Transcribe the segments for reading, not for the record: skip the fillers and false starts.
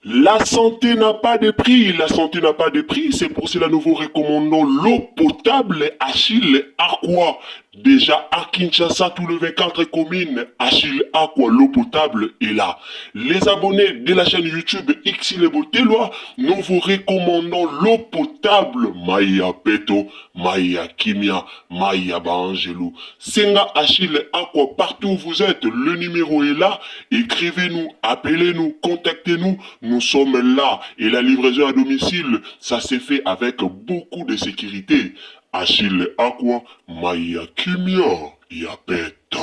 La santé n'a pas de prix, la santé n'a pas de prix, c'est pour cela que nous vous recommandons l'eau potable Achille Aqua. Déjà à Kinshasa, tous les 24 communes, Achille Aqua, l'eau potable est là. Les abonnés de la chaîne YouTube Xile Botelwa, nous vous recommandons l'eau potable Maya Peto, Maya Kimia, Maya Bangelou. Senga Achille Aqua, partout où vous êtes, le numéro est là. Écrivez-nous, appelez-nous, contactez-nous, nous sommes là. Et la livraison à domicile, ça s'est fait avec beaucoup de sécurité. Achille Aqua, Maya Kimia, Yapeta.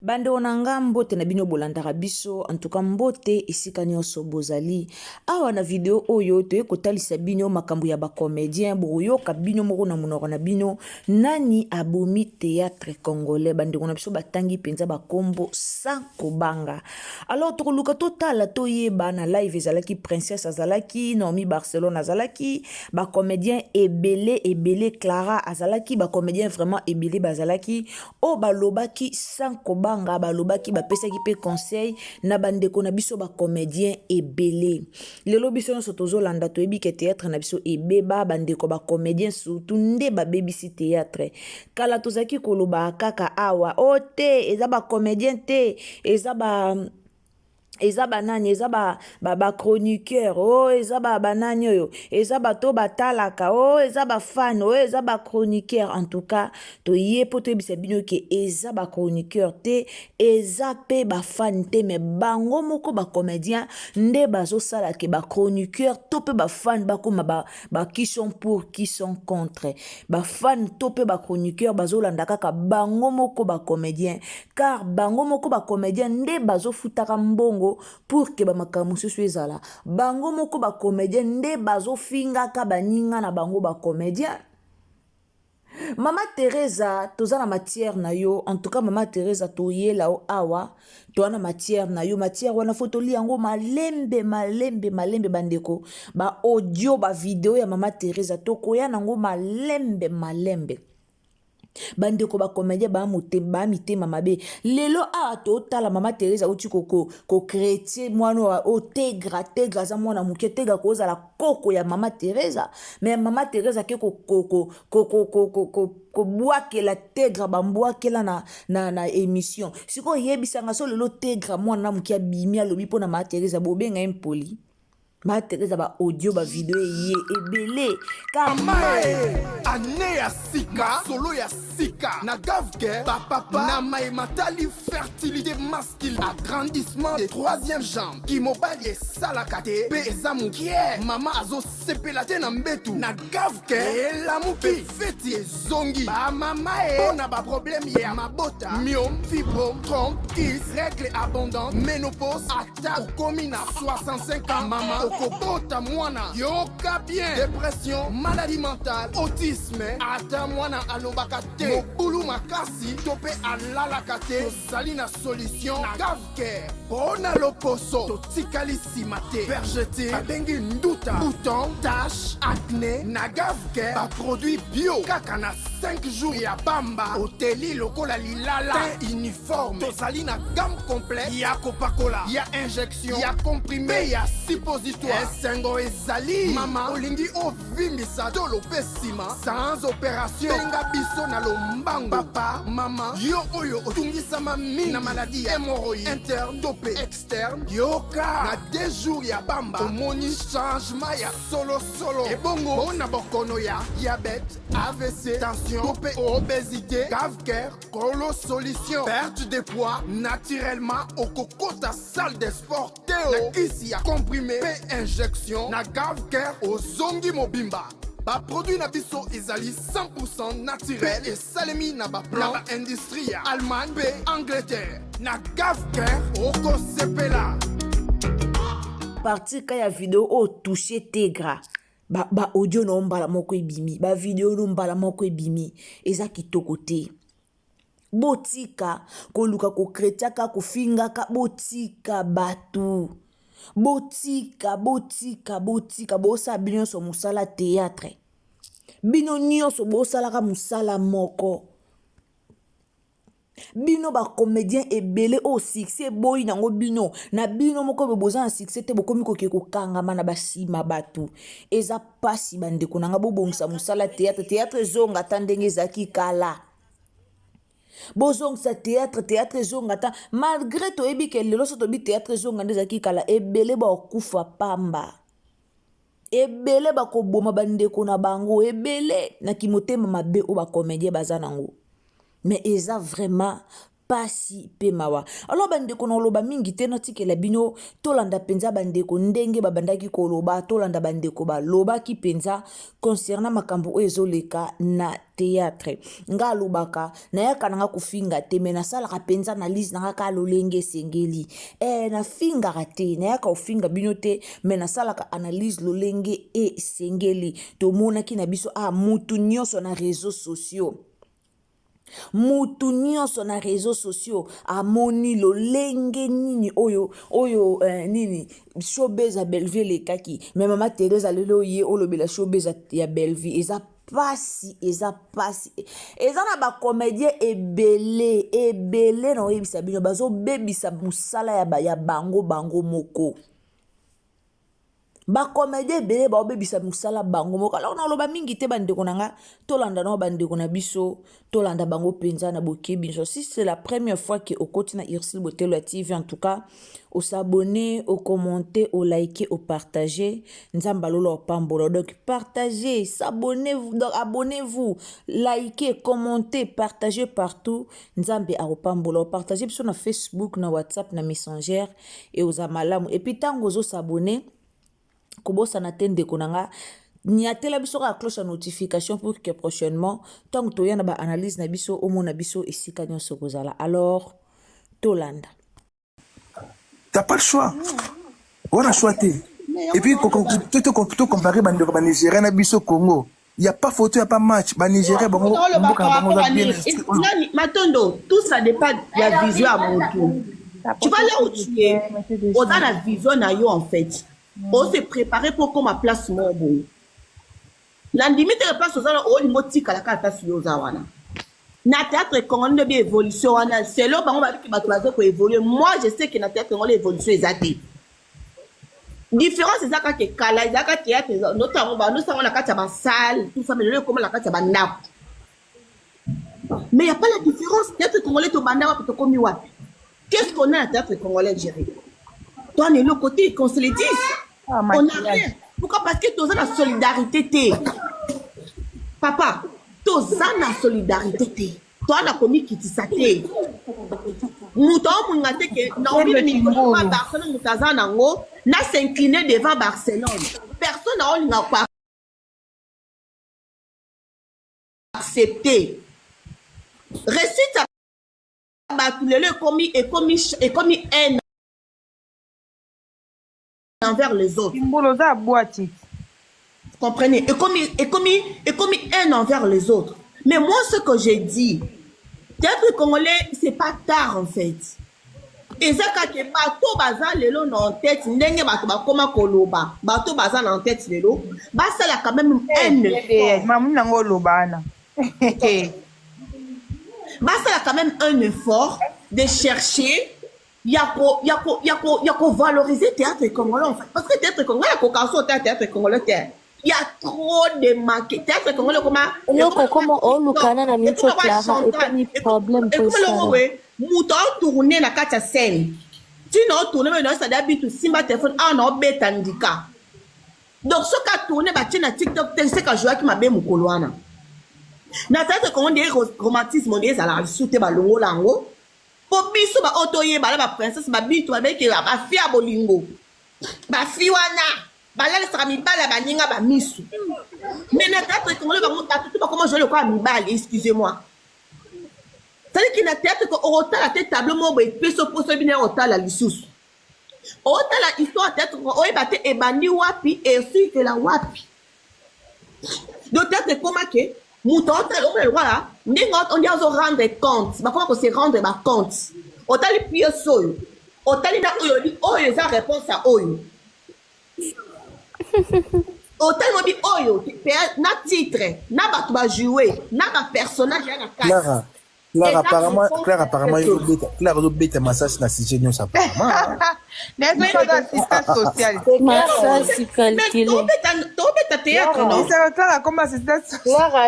Bande onanga mbote na bino bolandaka biso en tout cas mbote esika nyonso bozali awa na video oyo toye kotalisa bino makambo ya ba comédien boyoka bino moko na monoko na bino nani abomi théâtre congolais bande on a biso batangi penza ba kombo sans kobanga alors tokoluka totala toyeba na live ezalaki princesse azalaki Naomi Barcelone azalaki ba comédien ebele Clara azalaki ba comédien vraiment ebele bazalaki o balobaki sans kobanga balobaki bapesaki pe conseil na bandeko na biso ba comédien ebele lelo biso nyonso tozolanda toyebi ke théâtre na biso ebeba bandeko ba comédien surtout nde babebisi théâtre kala tozaki koloba kaka awa o te eza ba comédien te eza nani eza ba chroniqueur oh eza nani oyo eza to batalaka oh eza fan oh eza chroniqueur en tout cas to yepo to bisa bino ke eza chroniqueur te eza pe fan te mais bango moko ba comédien nde bazo sala ke chroniqueur to pe fan bakoma qui sont pour qui sont contre fan to pe chroniqueur bazo landa kaka bango moko ba comédien car bango moko ba comédien nde bazo futaka mbongo pour que ba makamu susu ezala bango moko ba comédien nde bazo finga ka baninga na bango ba comédien Mama Teresa toza na matière na yo en tout cas Mama Teresa toyela o awa to na matière na yo matière wana photo li yango malembe bandeko ba audio ba vidéo ya Mama Teresa to koya nango malembe bandeko ba comédien ba mitema mabe lelo a to tala Mama Teresa uti ko chrétien mwana o tegra za mwana muke tegra ko za la koko ya Mama Teresa mais Mama Teresa ke ko boake la tegra bamboake la na émission siko yebisanga so lelo tegra mwana muke bimia lobi pona Mama Teresa bobenga impoli Mama Teresa ba audio ba vidéo ye ebele kamae ane ya sika solo ya sika na gavke papa na matali fertilité masculine agrandissement de troisième jambe qui mobile salakate pe ezamukie mama azo sepelate na mbetu na gavke elamuki feti zongi ba mama na ba problème ya mabota myome fibrome trompe kis règle abondante ménopause ata okomi na 65 ans mama okobota mwana yoka bien dépression maladie mentale autisme ata mwana alobaka te mobulu makasi tope alalaka te tozali na solution na gavke mpona loposo totikali nsima te vergete babengi nduta bouton tache acné na gavke baproduit bio kaka na 5 jours ya bamba oteli lokola lilala teint uniforme tozali na gamme complète ya kopakola ya injection ya comprimé ya suppositoire toi. Esengo ezali. Mama, olingi ovimbisa tolo pesima. Sans opération. Benga biso na lombango. Papa, mama, yo oyo otungisa mami na maladie hémorroïde interne, topé externe. Yoka, na 2 jours ya bamba. Omoni changement ya solo. Et bongo, on a bokono ya diabète, AVC, tension, topé, obésité, cave-cœur, colo solution, perte de poids, naturellement, au coco ta salle de sport, Théo, ici a comprimé, P injection, na cave-cœur, au zongi mobimba. Ba produit na biso ezali 100% naturel et salemi na ba plan na ba industrie ya Allemagne pe Angleterre na cave-cœur, oko sepela. Parti kaya video o touché tegra. Ba audio no mbala moko ebimi, ba video no mbala moko ebimi, eza kitoko te. Botika koluka ko kretiaka ko fingaka botika batu. Botika bosa bino so musala théâtre. Bino nyonso bosala ka musala moko. Bino ba comédien ebele au succès boy nango bino na bino moko be boza na succès te bokomi ko ke ko kangama na basima batu eza pasi bandeko nanga bobongisa musala théâtre zonga tandenge zaki kala bozongisa théâtre zonga ta malgré to ebi ke lelo so to bi théâtre zonga ndezaki kala ebele ba okufa pamba ebele ba ko boma bandeko na bango ebele na kimotema mabe o ba comédien bazanango. Mais eza vraiment pas si pemawa. Alors bandeko na loba mingi te na tikela bino tolanda penza bandeko ndenge babandaki koloba tolanda bandeko ba loba ki penza concernant makambo ezoleka na théâtre. Nga lobaka na yaka nga kufinga te mena sala ka penza analyse na ka lolenge sengeli. Na finga te na yaka ofinga bino te mena sala ka analyse lolenge e sengeli. To mona ki na biso mutu nyonso na réseaux sociaux. Mutu nyonso na réseaux sociaux amoni lolenge nini oyo nini showbiz ya Belleville lekaki mais mama Teresa lelo ye olobela showbiz ya Belleville eza pasi eza na ba comédien ebele na oyebisa bino bazo bebisa musala ya bango moko. Ba comédien ebele ba obebisa musala bango moko. Alors na loba mingi te bandeko nanga tolanda na bandeko na biso tolanda bango penza na bokebi. Si c'est la première fois que au côté na Ursule Botelo TV en tout cas au s'abonner, au commenter, au liker, au partager nzamba lolo pambola. Donc partagez, s'abonnez-vous, donc abonnez-vous, likez, commentez, partagez partout nzambe a pambola. Partagez sur na Facebook, na WhatsApp, na Messenger et aux amalamu. Et puis tango zo s'abonner kobosa na tende konanga niatela biso ka cloche à notification pour que prochainement tant to yana ba analyse na biso omo na biso esika nyonso kozala. Alors tolanda t'as pas le choix on a choisi et puis tout comparer bande ba Nigeria na biso Congo il y a pas photo il y a pas match ba Nigeria bango Matondo tout ça dépend de la vision à mon tour. Tu vas là où tu es on a la vision na yo en fait. On s'est préparé pour qu'on ma place mon bon. La limite de la place aux autres, on motique à la carte sur les awana. Na théâtre congolais de évolution, c'est là on va dire que bateau pour évoluer. Moi, je sais que na théâtre congolais évolution exacte. Différence c'est ça quand que kala, ça quand théâtre notamment nous savons la carte à salle, tout ça mais le comment la carte à nap. Mais il y a pas la différence. Théâtre congolais to banda wa to komi wapi. Qu'est-ce qu'on a à théâtre congolais géré? Toi, on est le côté, qu'on se le dise. On n'a rien. Pourquoi? Parce que tu as la solidarité. Papa, tu as la solidarité. Toi, on a commis qui t'y saté. Mouton, on a dit que Barcelone, n'a s'incliné devant Barcelone. Personne n'a pas accepté. Récite à Batulele est commis haine envers les autres. Vous comprenez? Et commis haine envers les autres. Mais moi, ce que j'ai dit, théâtre congolais, c'est pas tard en fait. Et ça, quand que bateau bazan lelo en tête, n'enge bateau ba koma koloba, bateau bazan en tête lelo, bah ça là quand même haine. Maman nango lobana. Bah ça là quand même un effort de chercher il y a qu'au valoriser le théâtre congolais en fait. Parce que le théâtre congolais, il y a qu'au théâtre congolais. Il y a trop de marqués. Théâtre congolais, comment on lucana na micho clara et pas ni problème pour ça. Mouton tourner la carte scène. Tu n'as tourné, mais non, ça d'habitude, si ma téléphone, on a bête handicap. Donc, ce qu'a tourné, tu as TikTok, c'est qu'à jouer qui m'a bien moukolouana. Na théâtre congolais, romantisme, on dit, ça l'a sauté, balongo, lango. Pour biso ba otoye ba la princesse ba bitu ba beke ba fi a bolingo ba fi wana ba la sera mi bala ba ninga ba misu mais na théâtre congolais ba monta tout pas comment jouer le quoi mi bala excusez-moi ça dit qu'il na théâtre ko ota la tête tableau mo ba peso poso bina ota la lisusu ota la histoire théâtre ko oye ba te e bandi wapi et aussi que la wapi donc théâtre comment que mouton voilà on dit à rendre compte bah comment se rendre ma compte autant les pieds soyo autant les na oyo oyo ça réponse à oyo autant on dit oyo na titre na ba tu vas jouer na ba personnage na carte Clara apparemment Clara do beta massage na sujet nous apparemment n'est-ce pas d'assistance sociale massage c'est calculé to beta théâtre non c'est Clara comme assistance Clara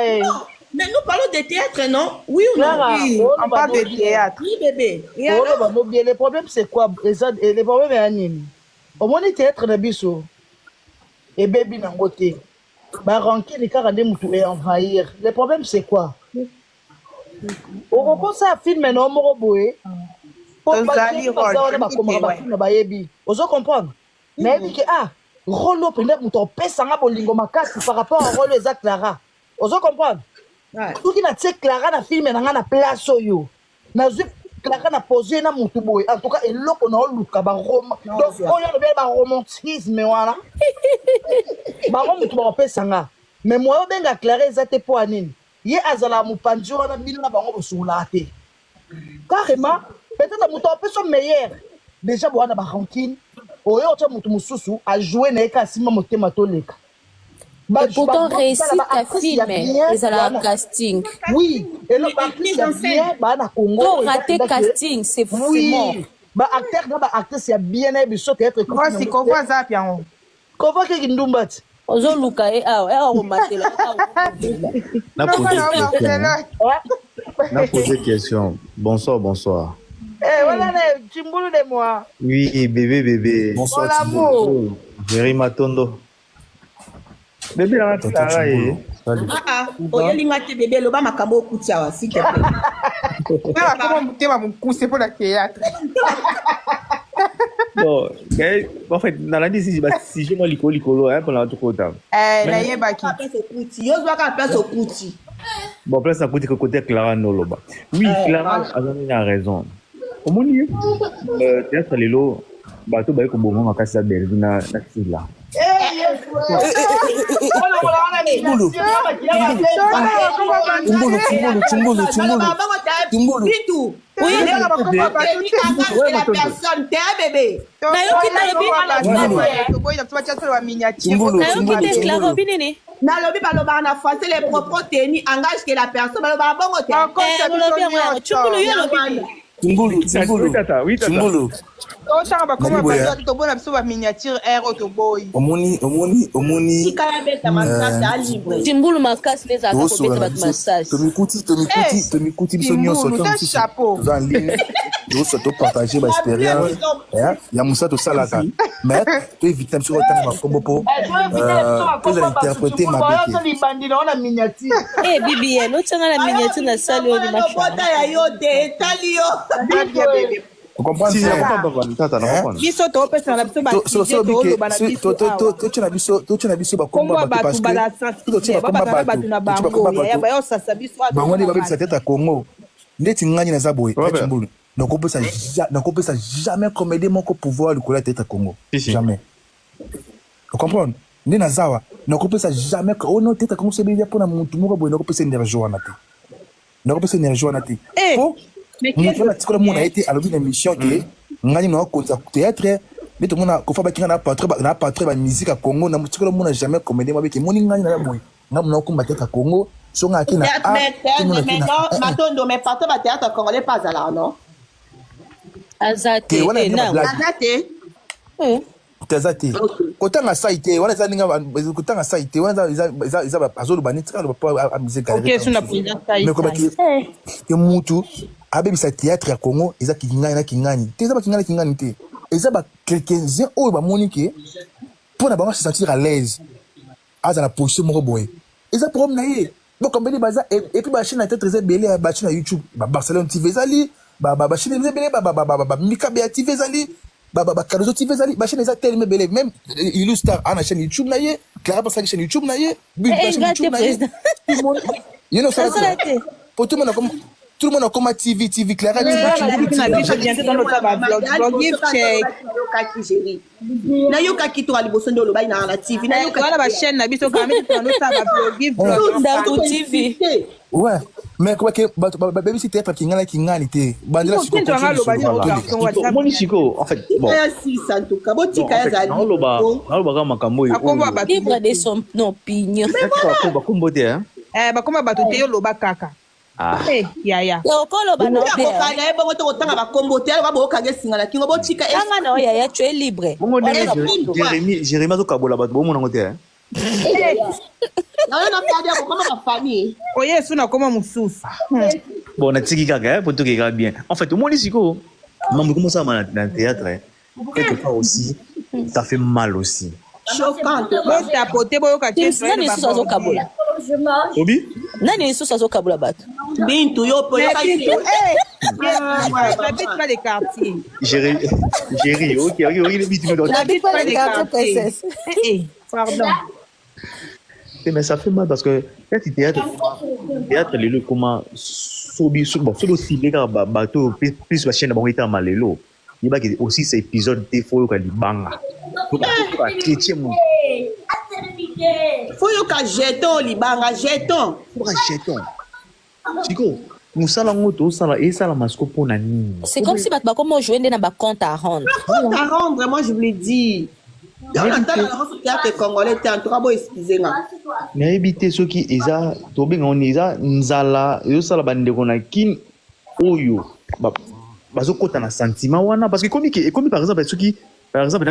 mais nous parlons de théâtre, non? Oui ou non? Oui, on parle de théâtre. Oui, bébé. Le problème, c'est quoi? Le problème est anime. Au moins, le théâtre de Bissot. Et bébé n'a côté. Bah, ranquer les caractères moutou et envahir. Le problème, c'est quoi? On reprend ça à film, non, mon robot. Pour pas dire que ça, on va film, vous comprenez? Mais il dit que, rôle au pénètre, mouton, pèse un abolingo macaque par rapport au rôle de Clara. Vous comprenez? Tout qui n'a pas Clara na film na place yo na Clara na posé na mutu boy en tout cas et loko na luka ba rom donc on y a ba romantisme wana ba mutu ba pesanga mais moi benga Clara ezate po anini ye azala mupanzi wana bino na bango bosula te carrément peut-être mutu peso meilleur déjà bo wana ba rancune oyo tsa mutu mususu a jouer na ekasima motema toleka. Et pourtant, réussite à filmer, ils ont un casting. Oui, et le Congo. Raté casting, c'est mort. Bah, acteur, c'est bien, mais sauf être. C'est qu'on voit ça, Piano. Qu'on voit qu'il y a une doumbate. Ozo Luka, on m'a dit là. N'a posé question. Bonsoir. Eh, voilà, tu me boules de moi. Oui, bébé. Bonsoir, l'amour. Jerry Matondo. Bébé, là, tu travailles. Bébé, le bas makambo kutiawa, s'il te plaît. Comment tu vas me pousser pour le théâtre? Bon, en fait, dans la décision, si j'ai moi l'icolo, hein, pour la tout côté. Là, il y a Baki. Bon, place à côté Clara Noloba. Oui, Clara a raison. Au moins, théâtre Lelo, bateau, bah, comme bon, on a cassé la belle, na là. Timbulu makasi les accords pour mettre votre massage. Tomikuti biso nyonso dans ligne. Nous sommes partager ma expérience. Il y a Moussa to salaka. Mais tu évites sur autant ma combo pour interpréter ma miniature. Eh bibi, nous tanga la miniature na salle au machin. Vous comprenez? Nakopesa jamais comédie mon pouvoir le coller tête à Congo. Jamais. Vous comprenez? Ni nazawa, nakopesa jamais oh non tête à Congo c'est bien pour na mutu moko boy nakopesa énergie wana te. Nakopesa énergie wana te. Mais mon a été à l'objet d'une émission qui ngani na ko théâtre mais tout le monde ko fa ba kinga na patron ba musique à Congo na mutu ko mon a jamais comédie mo biki moni ngani na boy. Na ko tête à Congo so ngaki na mais non matondo mais partout ba théâtre congolais pas là non. Azate. Te wana Na. Azate. Taza te. Kotanga saite, wana za ninga kotanga saite, wana za azolo baniti kalo pa amuser galerie. Ok, suna pina saite. Mais ko baki ke mutu abebisa théâtre ya Congo eza kingani na kingani. Te eza ba kingani te. Eza ba quelqu'un oyo ba monike pour na ba se sentir à l'aise. Aza na position moko boye. Eza problème na ye. Bon comme beli baza et puis ba chaîne na tête très belé ba chaîne na YouTube, ba Barcelone TV zali, ba chaîne belé ba Mika Bea TV zali. Karozo TV zali ba chaîne eza tellement belé même Illustar a na chaîne YouTube na ye, Clara Passa chaîne YouTube na ye, Bill chaîne YouTube na ye. You know ça. Pour tout le monde a comme TV Clara na yo kaki to aliboso ndo lobai na TV na yo kaki ba chaîne na biso quand même no ça ba blog TV. Ouais, mais quoi que baby si théâtre kingani te. Bandela siko. Moni siko en fait bon. Merci santo kabotika ya zali. Naloba kama makambo yo. Libre de son opinion. Ba kombo te hein. Bakoma bato te yo loba kaka. Yaya. Yo kolo ba no be. Bakala e bongo to tanga ba kombo te ba bo kage singa na kingo botika e. Tanga na yaya tu es libre. Bongo Jérémy to kabola bato bomo nango te hein. Na kadi ya koma ba famille. Oye suna koma mususu. Bon na tiki kaka pour tout qui va bien. En fait moni siko maman comment ça dans le théâtre quelque part aussi ça fait mal aussi. Choquant. Bon tapoter boyo ka tieso. Nani susu azo kabola. Obi? Nani susu azo kabola bato. Bintu yo po yo ka tieso. N'habite pas les quartiers. Géry, ok, les bitumes dans n'habite pas les quartiers. Pardon. Mais ça fait mal parce que quand tu théâtre les lots comment sobi bon c'est aussi les gars bateau plus la chaîne bon était mal les lots. Il va que aussi ces épisodes des fois que les banga. Faut pas critiquer mon. Faut yo ka jeton libanga jeton. Pour jeton. Chico musala ngoto sala et sala masco pour nani. C'est comme si batba comme jouer dans ba compte à rendre. Compte à rendre, moi je vous l'ai dit. Dans la théâtre congolais t'es en tout cas bon excusez moi. Mais éviter ceux qui eza tobenga on eza nzala yo sala bande kona kin oyo bazo kota na sentiment wana parce que comme par exemple ceux qui par exemple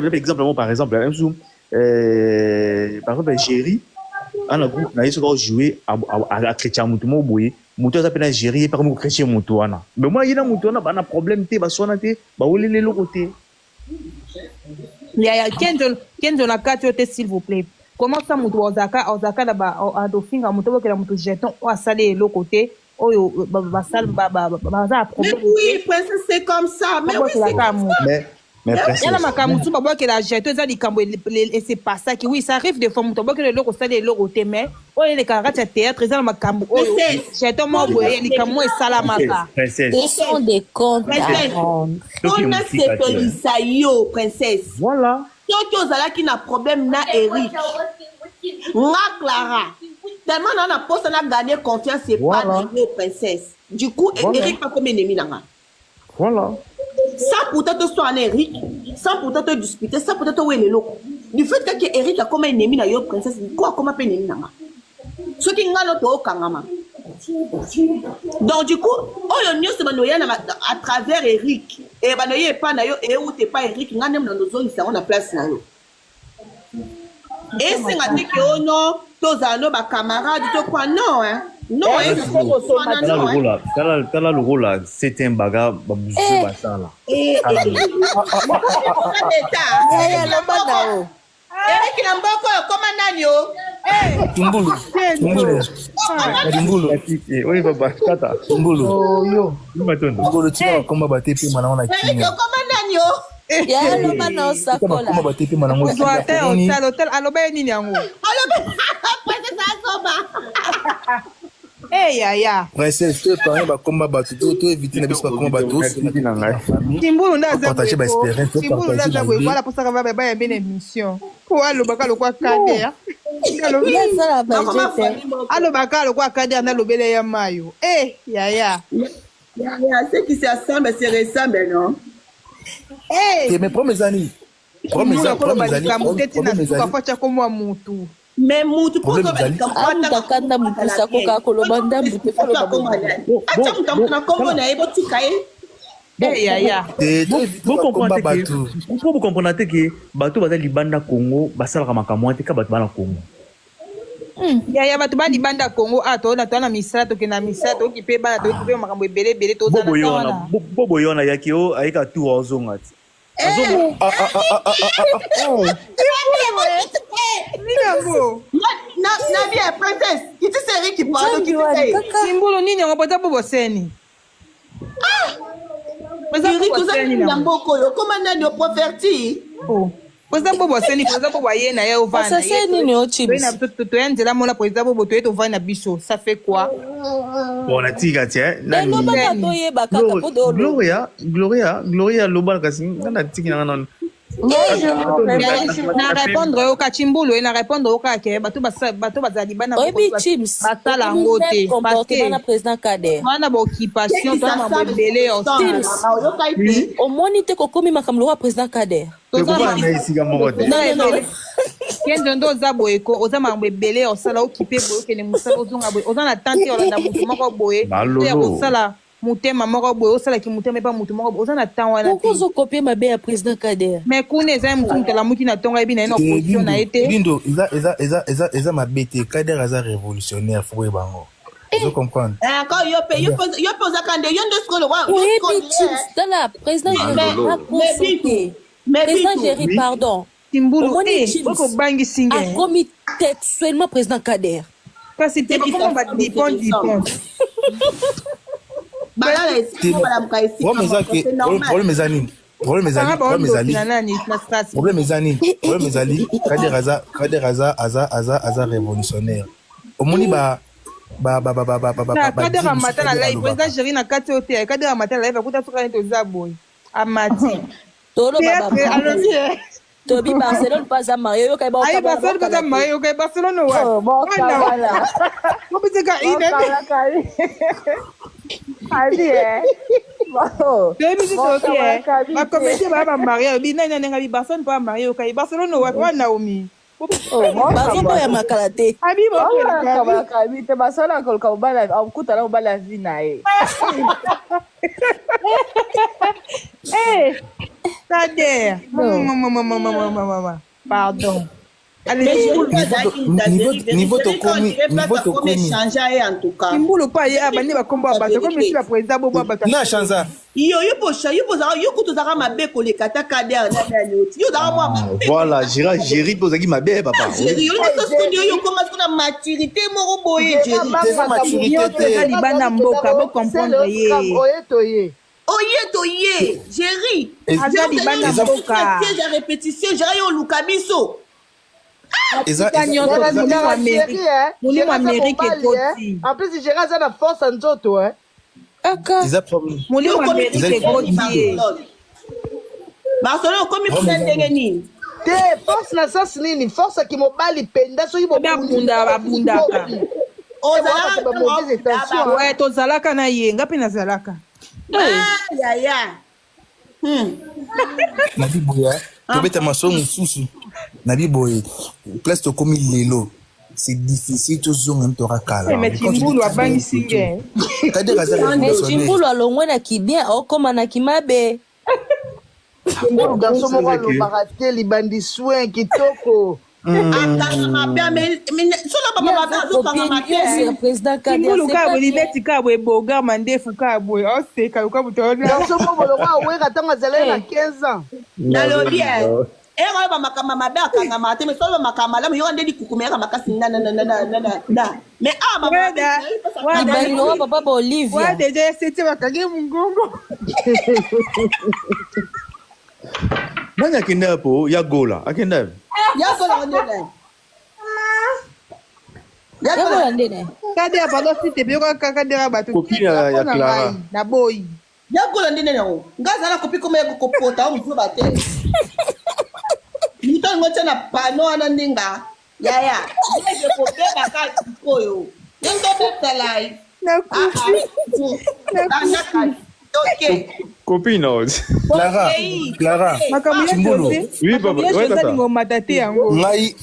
par exemple Géry on a groupe na yeso ko jouer à chrétien mutu mo boye mutu za pena Géry par mo chrétien mutu wana mais moi yina mutu wana bana problème te ba sona te ba olele lo côté ya kenzo na kati yote s'il vous plaît. Comment ça mutu ozaka na ba adofinga mutu bokela mutu jeton o asale lo côté oyo ba sal ba za problème. Oui, princesse c'est comme ça mais oui. Mais yala makamutu ba bokela jeton za likambo et c'est pas ça qui oui ça arrive des fois mutu bokela lo sale lo côté mais oyo le karate ya théâtre za makambo oyo jeton mo boye likambo e salamaka. Ce sont des comptes à rendre. On a cette polisayo princesse. Voilà. Toto ozalaki na problème na Eric. Nga Clara. Tellement on a posé na gagner confiance c'est pas de princesse. Du coup Eric pas comme ennemi nanga. Voilà. Ça peut-être soit en Eric, sans peut-être discuter, ça peut-être où est le loco. Du fait que Eric a comme ennemi na yo princesse, quoi comme un ennemi nanga. Ce qui nga no to kangama. Donc du coup, oyo nyos banoya à travers Eric et banoye pas na yo et où t'es pas Eric nga nem dans nos zones ça on a place na yo. Et c'est ngati que oh non, tous nos ba camarades to quoi non hein. Non, t'as le rôle là, c'est un bagarre babouze ça là. Eric Namboko comment nanyo? Tumbulu. Oui papa, tata. Tumbulu. Oh yo. Tumbulu tia komba batepe mana ona Eric kinya. comment nanyo? Ya lo bana osakola. Komba batepe mana ngo. Hotel aloba nini yango? Aloba princesse asoba. Yaya. Princesse tu parler ba komba batu to éviter na biso ba komba batu. Timbulu ndaza. Partager ba expérience, Timbulu ndaza boy voilà pour ça que va ba bien émission. Ko alobaka lokwa kade ya. Alobaka lokwa kade na lobele ya mayo. Yaya. Yaya, ce qui s'assemble se ressemble non? Mais promets amis. Mais mutu pour kanda mutusa ko ka koloba ndambu te folo acha mtamuna kombo na ebo tikaye Yaya. Vous comprenez que bateau va libanda Congo, basala makamwa te ka bateau bana Congo. Yaya bato ba libanda Congo to na misala to kena misala to kipe bana to kipe makambo ebele to zana. Bobo yona yakio aika tu ozonga. Na bien princesse, qui te série qui parle qui te Simbolo nini ngopata bobo seni. Iri tozali nyamboko yo koma nani oproverti. Poza bobo seni poza bobo yena ya ovana. Ça c'est nini o chips. Na to yanzela mona poza bobo to ovana na biso. Ça fait quoi? Bon la tiga tiens. Non ba ka to ye ba ka po do. Gloria loba kasi na tiga na. Na répondre au Kachimbulu na répondre au Kake bato bazali bana basala ngote parce que na président Kader wana ba occupation to na mbele au monite ko komi makamlo wa président Kader kendo ndo za boye ko oza mambele osala occupé boye kene musala ozonga boye oza na tante olanda mutu moko boye ya osala mutema moko boye osala ki mutema pa mutu moko oza na temps wana te ozo copier mabe ya président Kader mais kuna eza mutu mutala muki na tonga ebi na ino position na ete Lindo eza mabe te Kader aza révolutionnaire faut bango. Vous comprenez? Quand yo pose kande yo ndo skolo wa. Oui, dans la président Jerry président Jerry pardon. Timbulu oko bangi singe. A commis textuellement président Kader. Kasi te comment va dépendre. Problème ezali Kader aza révolutionnaire. Omoni Kader amata na live président Jerry na kati hotel Kader amata na live akuta soka to zaboy amati tolo baba Tobi Barcelone pas à Mario yo kay ba ay Barcelone pas à Mario kay Barcelone wa wala ko biteka ine ali demi to ke ba komete ba Mario bi nani nga bi Barcelone pas Mario kay Barcelone wa Naomi Barcelone ya makalate abi bo ka bi te Barcelone ko ka bala akuta na bala vinae Kader. Pardon. Allez, niveau to komi changer en tout cas. Kimbulu pa ya bani ba kombo abato comme si la président bobo abato. Na chanza. Yo kutozaka mabe ko lekata Kader na nyoti. Yo za moi. Voilà, Jerry pozaki mabe papa. Jerry yo to studio yo commence na maturité moko boye Jerry. C'est maturité te. Libana mboka bo comprendre ye. Oye, Jerry. Azali bana mboka. La répétition, Jerry au Lukabiso. Mulimo Amérique koti. En plus, Jerry a la force en nzoto hein. Mulimo Amérique koti. Barcelone comme il ndenge nini? Te force na sens nini? Force qui mobali penda so yibo bunda. Ozala ouais, tozalaka na yenga pe nazalaka. Ya. Nabi boya, tobeta maso mususu. Nabi boye, place to komi lelo. C'est difficile to zonga mtora kala. Mais Timbulu abangi singe. Kader aza révolutionnaire. Timbulu alongwe na kibien okoma na kimabe. Timbulu garçon moko alobaka te libandi soin kitoko. Président Kader Kimbulu kabwe libeti kabwe boga mandefu kabwe oseka ukabutona garçon moko lowa weka tanga zela na 15 ans. Nalobi ero ba makama mabe akanga mate mais solo makama la yo ndedi kukumera makasi na mais Ibali no papa Olivia wa déjà c'était bakage mungongo Nanya kenda po ya gola akenda Yagola ndene Kader pardon si te biko Kader bato copine ya Clara na boy yakola ndine nango ngazala kopi koma yakokopota o mfu bate muto ngocha na pano ana ndinga yaya ndege kopeba ka koyo ndo beta live na okay copine Clara Timbulu oui papa ouais ça ngo matate yango ngai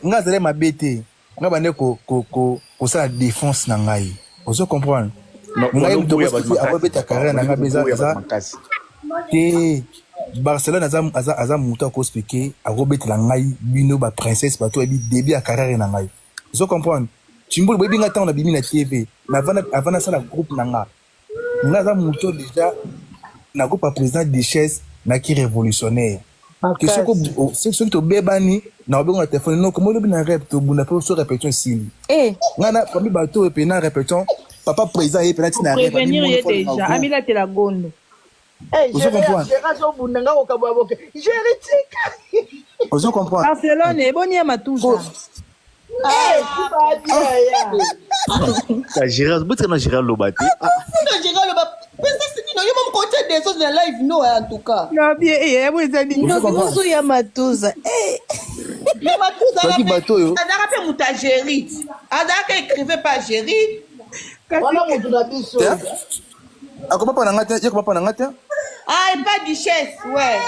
ngazala mabete ngabande ko ça défense na ngai ozo comprendre ngai moto akobeta carrière na nga beza te Barcelone aza moto akospeke akobetela ngai bino baprincesse bato ebi début ya carrière na ngai ozo comprendre Chimbolo boyebi nga ntango na bimi na TV avant nasala groupe na nga aza moto déjà na groupe ya président Duchesse naki révolutionnaire soki tobebani na obengo na telefone no komo lobi na rep tobunda mpe so répétition esili nga na pami bato epe na répétition papa président ye penati na rep prévenir ye déjà amilatela gondo ozo comprendre Barcelone eboni ya matusa Gérard botika na Gérard Lobate yo même côté des choses de live no en tout cas non bien ebo ezali nozo ya matusa ya matusa la bato yo azaka pe muta Gérit azaka écrivait pas Gérit wana mutu na biso akoma pa na ngata je koma pa na ngata ah et pas Duchesse ouais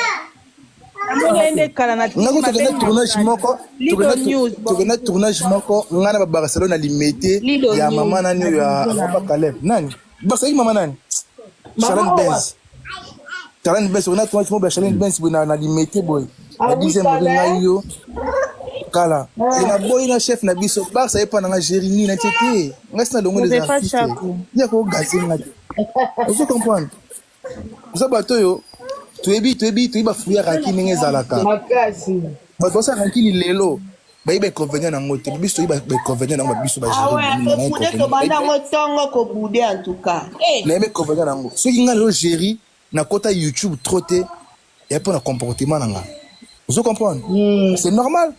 tokenda tournage moko ngana ba Barcelone alimete ya mama nani ya Caleb nani basaki mama nani Charles Benz on a tournage moko Charles Benz na limete boy na dixième ringa yo kala ina boy na chef na biso Barça epa na Jérémy na tete ngasi na longo les artistes ya ko gazinga vous comprenez ça bato yo tuebi bafuya ranki ndenge ezalaka bato basa ranki lelo bayiba inconvénient nango te biso toyebi bainconvénient nango babiso nayebi inconvénient nango soki nga lelo géri na kota YouTube trop te ya mpo na comportement na nga ozo comprendre c'est normal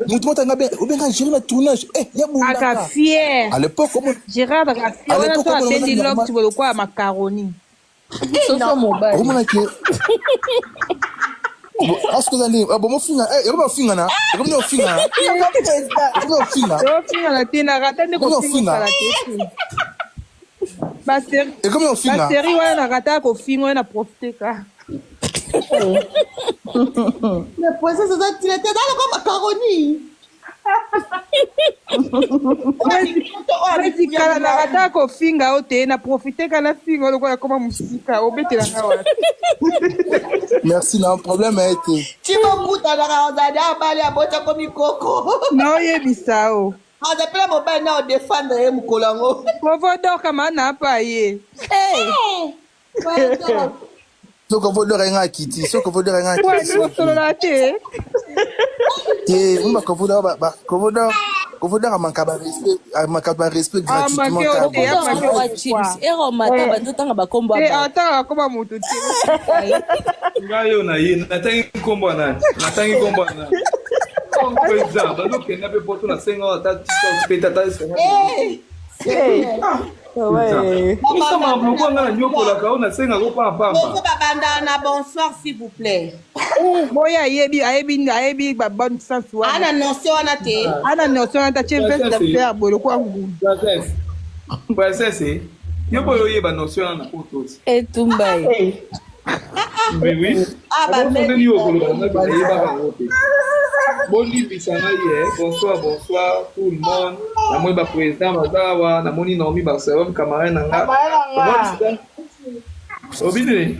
mutu motanga bien obenga géri na tournage ya bundaka fier à l'époque Gérard aka fier wana to atendi lok tu bolokwa macaroni soso mobile Est-ce que vous allez bon finga vous finga na vous finga la tina rata ne ko finga la tete et comme on finga série wana na rata ko finga na profiter ka mais pour ça ça tu étais dans le macaroni kala na rata ko finga ote na profiter kana finga lokola koma musika obetela ngawa merci na problème a été tu m'embouta na razada bali abota komi koko no yebisao azapela mobile na défendre ye mukolango provodor kama na pa ye soko vodora nga kiti soko vodora nga kiti solo la te mba kovodora mankaba respect gratuitement ata koma mutu te ngayo na ye natangi kombo na président bazokenda mpe poto na senga ata tiktok mpe tata bonsoir s'il vous plaît boya ayebi ba bonne sens wana ana notion wana te tie veste de fer boyo kwa ngulu princesse yo boyo yeba notion wana poto etumbai oui ba ndeni yo kolo na ba yeba ngote boni bisana ye bonsoir tout le monde na moi ba président bazawa na moni Naomi Barcelone camarade nanga obide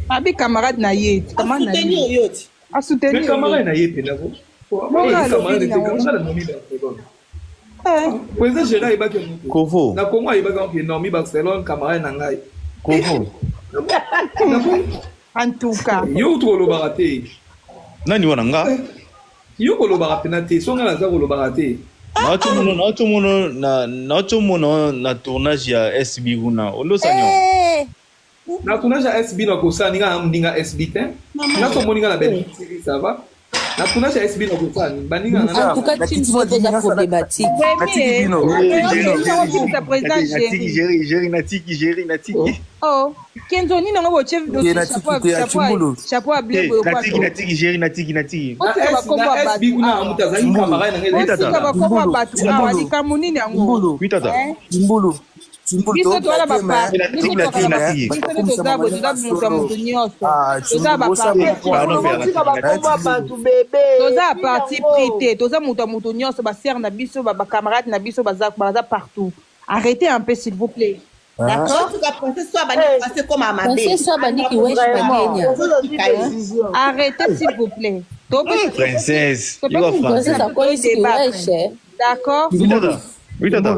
abi camarade na ye camarade na ye a soutenir camarade na ye pena ko camarade na Naomi Barcelone président Gérard ibaki Kovo na Congo ibaki Naomi Barcelone camarade nanga Kovo en tout cas yo to lo barate nani wana nga yo ko lo barate na te songa na za ko lo barate naotomono na tournage ya SB kuna olosanyo na tournage ya SB na kosani nga mdinga SB te na to moninga na belle ça va na tournage ya SB na kosani baninga na en tout cas tu ne peux pas problématique natiki oh kenzoni nango bo chef de chapeau à blé boyo kwa natiki SB kuna mutazani camarade na ngeza tata bakoma batu awa likamunini yango tata biso toala bapa toza parti pris te toza moto ya moto nyonso basere na biso bacamarade na biso baza partout arrêtez un peu s'il vous plaît D'accord? La princesse soit bannie passer comme à ma belle. Princesse soit bannie qui wesh bagenya. Arrêtez s'il vous plaît. Princesse. Princesse a quoi ici qui wesh? D'accord? Oui, tata.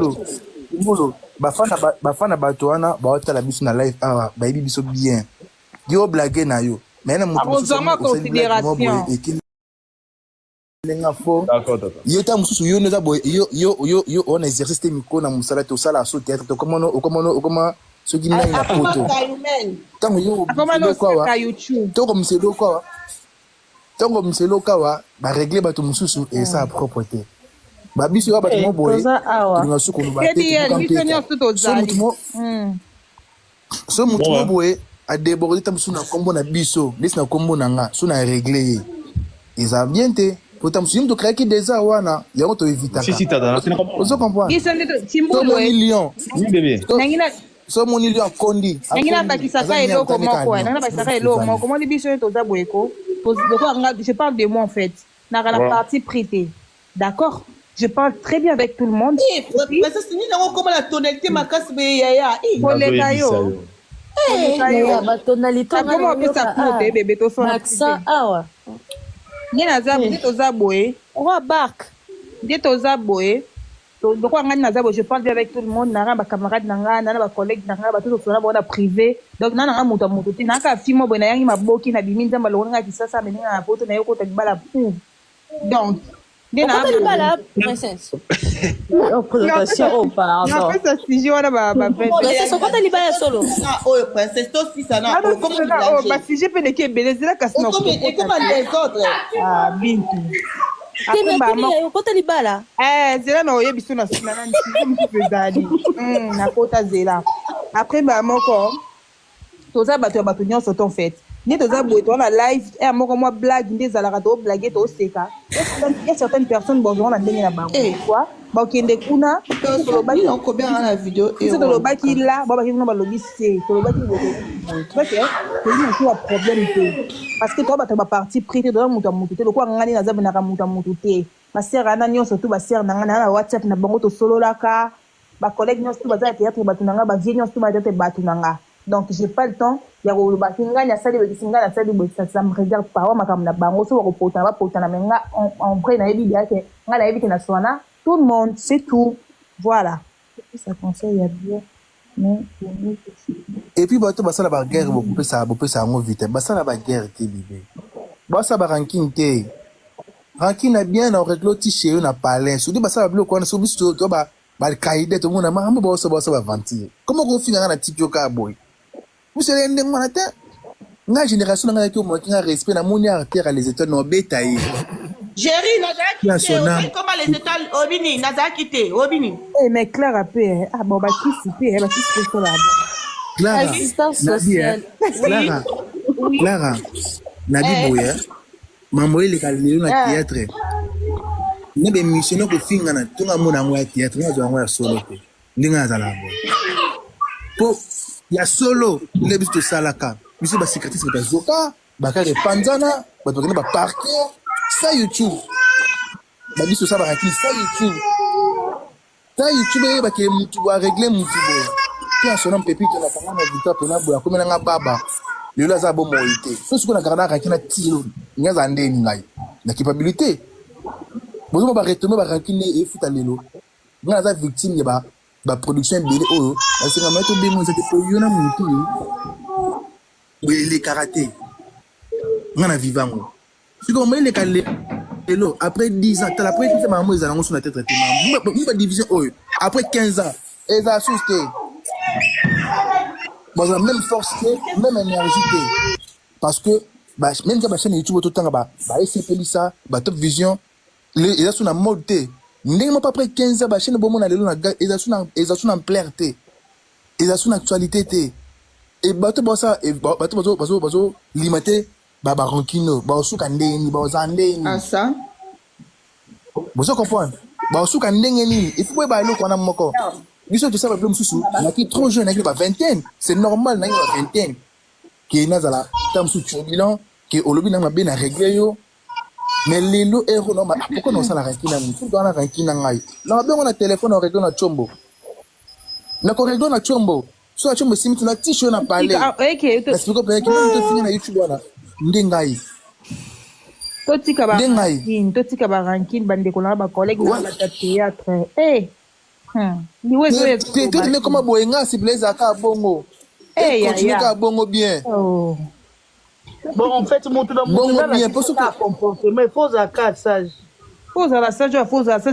Mbolo, bafana bato wana baotala biso na live awa bayebi biso bien. Yo blague na yo. Mais na mutu Abonzama considération. D'accord, tata. Yo ta mususu yo neza boy yo on exercice te miko na musala to sala so théâtre to comment ce qui n'a na poto. Tango yo Tongo mselo kwa ba régler bato mususu et ça propreté. Babiso yo bato mo boy. Tunga suko no ba so mutu mo boy a déborder tam suna kombo na biso, laisse na kombo na nga, suna régler. Ils ont bien te pourtant si tu crées qui déjà wana, ya to éviter. Si tata, on comprend. Timbolo million. Oui bébé. So mon million kondi. Nangina bakisaka eloko moko, nangina bakisaka eloko moko. Comment les biso to za boyeko? Je parle de moi en fait. Dans la partie privée. D'accord? Je parle très bien avec tout le monde. Mais ça c'est ni comment la tonalité ma casse yaya. Pour les gayo. Ba tonalité comment on peut s'apporter bébé to son accent awa. Ni na za boye to za boye. Roi bark. Ni to za boye. Donc ngani na za boye je parle bien avec tout le monde, na ba camarade na ba collègue na ba tout so na ba privé. Donc na mutu te na ka fimo boye na yangi maboki na bimi nzamba lo nga kisasa meni na poto na yoko ta bala pou. Donc la princesse. Présentation, oh, pardon. Princesse, on compte libala solo. Oh, princesse, toi aussi, ça n'a pas. Comment oh, bah, si j'ai pas les belles, c'est là qu'à ce moment. Et comment les autres? Ah, Bintou. Après, bah, on compte libala. C'est là, non, il y a biso na sinana, comme tu peux d'aller. Na kota zela. Après, bah, mon corps. Tout ça, bah, tu as battu en sautant fait. Ni toza boy to na live et moko moi blague ndeza la rato blague to seka. Il y a certaines personnes bonjour na ndenge na bango. Quoi? Ba okende kuna to lo ba on combien dans la vidéo et to lo ba ki la ba ba ki na ba lobi c'est to lo ba ki bo. Parce que c'est un problème parce que toi ba ta partie privée de mutu te lo kwa ngani na zabe na mutu te. Ma sœur ana nyo surtout ba sœur na ngana na WhatsApp na bango to solo la ka. Ba collègue nyo surtout ba za théâtre ba tunanga ba vie nyo surtout ba théâtre ba tunanga. Donc j'ai pas le temps ya ko ba kinga nya sali be kinga na sali be ça me regarde pas wa makam na bango so ko pota ba pota na menga en vrai na yebi dia ke nga na yebi ke na sona tout le monde c'est tout voilà ça conseille à bien mais et puis bato basala ba guerre beaucoup ça ngo vite basala ba guerre te bibé basa ba ranking te ranking na bien na réglo ti chez na palais so di basala blo ko na so biso to ba kaide to mona ma ba so ba vantir comment qu'on finira na tikyo ka boy. Vous savez, la génération n'a pas respect, n'a pas terre les étoiles n'ont bétaillé. Jerry, n'a quitté. Comment les étoiles, Obini, n'a quitté, Obini. Eh, mais Clara paie, ah bon, bah, qui s'y bah, qui se fait là? Clara, assistance sociale. Clara, Nabi Boya, maman, il est allé au théâtre. N'a pas missionné que finga na, tout le monde a un théâtre, on a un solo. N'inga za la boy. Ya solo le biso salaka biso ba secrétaire ba zoka ba ka repanzana ba tokene ba parquet ça YouTube ba biso ça ba rakili ça YouTube ba ke mutu ba régler mutu bo puis son nom pépite na tanga na vita pona bo ko mena nga baba le la za bo moité so siko na garda ka kina tilo nyaza ndeni ngai na capacité bozo ba retomber ba rakili e futa lelo nga za victime ya ba production belé oyo parce que mato bemo c'était pour yona mutu les karaté ngana vivango siko moi les kalé hello après 10 ans t'as après que maman ils allons sur la tête traité ma division oyo après 15 ans ils a susté bon la même force même énergie parce que bah même quand ma chaîne YouTube tout temps ba SCP ça ba Top Vision ils sont en mode T. N'est pas après 15 ans, chaîne bon na lelo na ils sont en clarté. Ils sont en actualité et bato bossa et bato limité ba rankino ba suka ndeni ba zandeni ah ça vous comprenez ba suka ndengeni il faut ba lo kona moko biso to ça ba plus sous na qui trop jeune na qui ba vingtaine c'est normal na ba vingtaine qui na zala tam sous turbulent qui olobi na mabe na régler yo. Mais les lots héros, non, pourquoi on s'en a rankina? Tout dans la rankina ngai. Là, on a téléphone, on règle na chombo. Na ko règle na chombo. So tu me simi tu na t-shirt na parler. OK. Parce que quand tu finis na YouTube là. Ndengai. Totika ba ranking bande ko na ba collègue na ba théâtre. Ni wezo yezo. Tu ne comment boyenga si blaze ka bongo. Continue ka bongo bien. Bon, en fait, mon tout dans bongo bien parce que comportement, il faut à sage. Faut à la sage,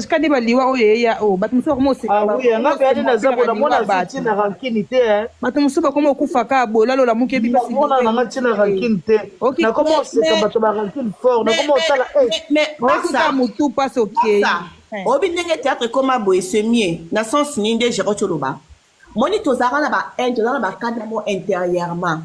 quand il va liwa oyeya o, batumso como se. Ah oui, on a perdu na zabo na mona bati na rankinité hein. Batumso ba como kufaka bola lo la muke bi basi. Mona na ngati na rankinité. Na comment c'est que bato ba rankin fort, na comment ça la mais ça mutu passe OK. Obi ndenge théâtre comme boye semier, na sens ninde jero choloba. Moni tozara na ba tozara ba cadre mo intérieurement.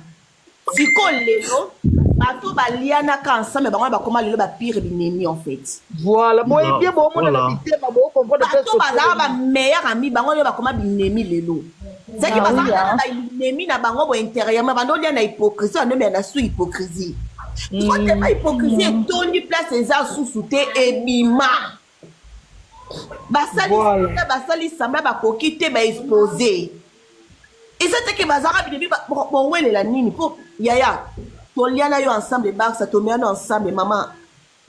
Siko lelo bato baliana ka ensemble bango ba koma lelo ba pire binemi en fait. Voilà, moi bien bon mon na bitema bo comprendre que bato bazara ba meilleur ami bango lelo ba koma binemi lelo. C'est que bazara ba binemi na bango bo intérieurement bando lia na hypocrisie on me na sous hypocrisie. Quand tu pas hypocrisie toni place eza sous-souté et bima. Basali samba ba kokite ba exposer. Et ça que bazara bibi bon wele la nini pour yaya toliana yo ensemble barça tomiana ensemble maman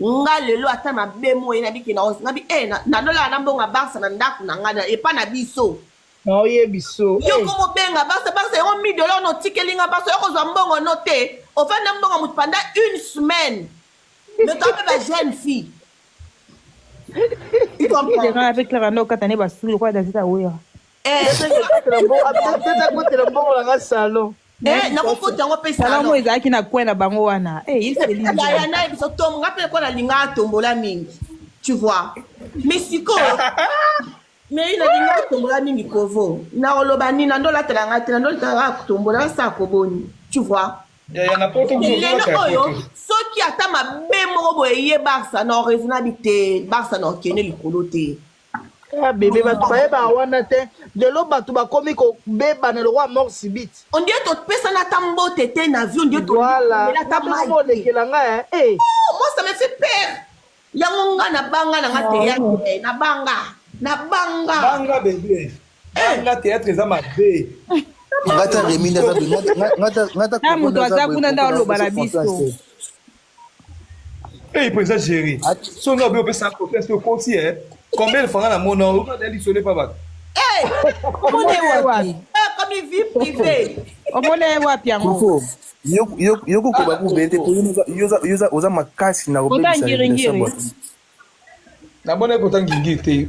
nga lelo ata na bemo ina biki na ngabi na dola na mbonga barça na ndaku na ngana e pa na biso na oye biso yo komo benga barça yo $1000 no tikelinga barça yo kozwa mbongo no te au fait na mbongo mutu pendant une semaine mais toi ba jeune fille tu comprends avec la no katane ba sulu kwa dazita oya salon. Na kokota ngo pesa salon mo ezaki na kwena bango wana. Il se lit. Ya na biso tom rappelle ko na linga tombola mingi. Tu vois. Mexico. Mais il a linga tombola mingi kovo. Na oloba ni na ndola telanga tena ndola tombola sa koboni. Tu vois. Ya na poto ngo. Soki ata mabe mo boye Barça na raisonnabilité Barça na kene likolo te. Ah bébé bato ba wana te de lo bato ba komi ko beba na le roi mort subite. On dit to pesa na tambo tete na vie on dit to voilà la tambo le kelanga eh. Moi ça me fait peur. Yangonga na banga na ngate na banga bébé. Na théâtre za mabe. Ngata remina ngata na mutu aza kuna nda oloba na biso. Président Géry. So nga be opesa confiance au conseil hein. Combien de fois na mono on a délicionné pas bat. Comment est wapi? Comme une vie privée. Comment est wapi yango? Yoko ko ba ku bete ko yuza oza makasi na obebisa. Na bona ko tangi te.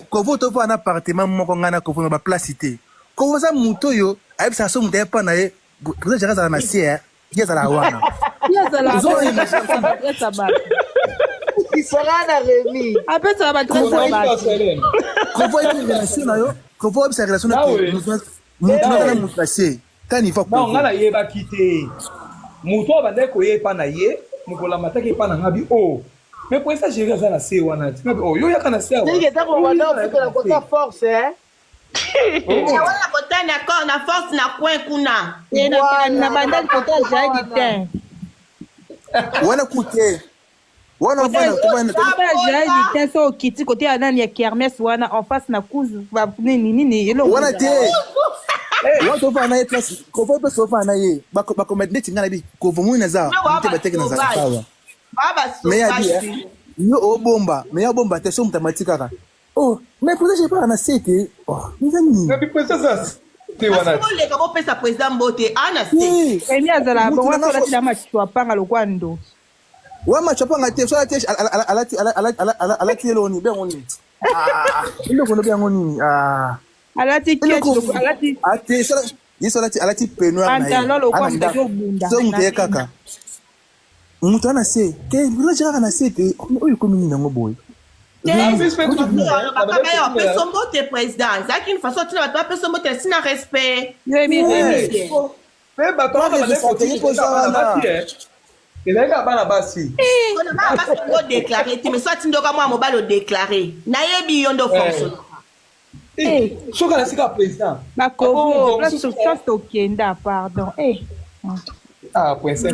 Ko voto pa na appartement moko ngana ko na ba placité. Ko oza muto yo ayebisa so muto pa na ye. Peut-être jara za na sia. Yeza la wana. Yeza la wana. Il sera na Rémi. Après ça va très bien. Comment est la relation là yo? Comment est la relation là? Mutu na mutase. Tani fa ko. Non, ngala yeba kité. Mutu abande ko yepa na ye, mukola mataki pa na ngabi o. Mais pour ça gérer ça na se wana. Oh, yo ya kana se wana. C'est que ta ko wana fait la côté force hein. Wala kota na corps na force na coin kuna. Na banda kota jadi ten. Wana kute. Wana jadi ten so kiti côté anani ya kermesse wana en face na kuzu va nini elo. Wana te. Wana to fa na ye class. Ko fa pe so fa na ye. Ba ko metne tinga na bi ko vomu na za. Nte bateke na za kawa. Baba so bashi. Yo obomba, mais ya bomba te so mtamatika ka. Oh, mais pour ça j'ai pas na sete. Oh, nous amis. Mais pour ça te wana. Parce que les gars pesa président Mbote ana si. Emi azala bon wa tola tila machwa panga lokwando. Wa machwa panga te so alati eloni be ngoni. Ah, ilo kono be ngoni. Ah. Alati kecho alati. Ate so yiso alati penwa na. Anta lolo kwa mtejo bunda. So mte kaka. Mutu ana se. Ke bro jara na se te. Oyo komini na ngoboy. Personne te président. C'est une façon tu n'as pas personne te si na respect. Mais bato na bande ko ça. Et là ga bana basi. On va pas déclarer, mais soit tu ndoka moi mobile déclarer. Na yebi yondo fonction. Eh, soka na sika président. Ba ko place to kenda pardon. Ah, princesse.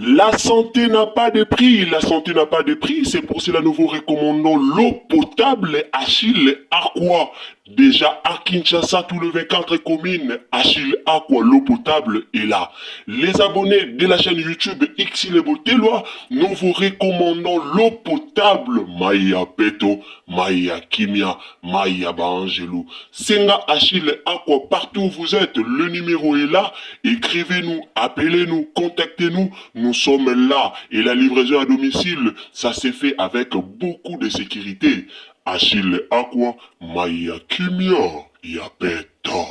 La santé n'a pas de prix, la santé n'a pas de prix, c'est pour cela nous vous recommandons l'eau potable Achille Aqua. Déjà à Kinshasa, tout le 24 communes, Achille Aqua, l'eau potable est là. Les abonnés de la chaîne YouTube Xile Botelwa, nous vous recommandons l'eau potable Maya Peto, Maya Kimia, Maya Bangelou. Senga Achille Aqua, partout où vous êtes, le numéro est là. Écrivez-nous, appelez-nous, contactez-nous. Nous sommes là et la livraison à domicile, ça s'est fait avec beaucoup de sécurité. Achille Aqua, Maya Kimia, Yapeto.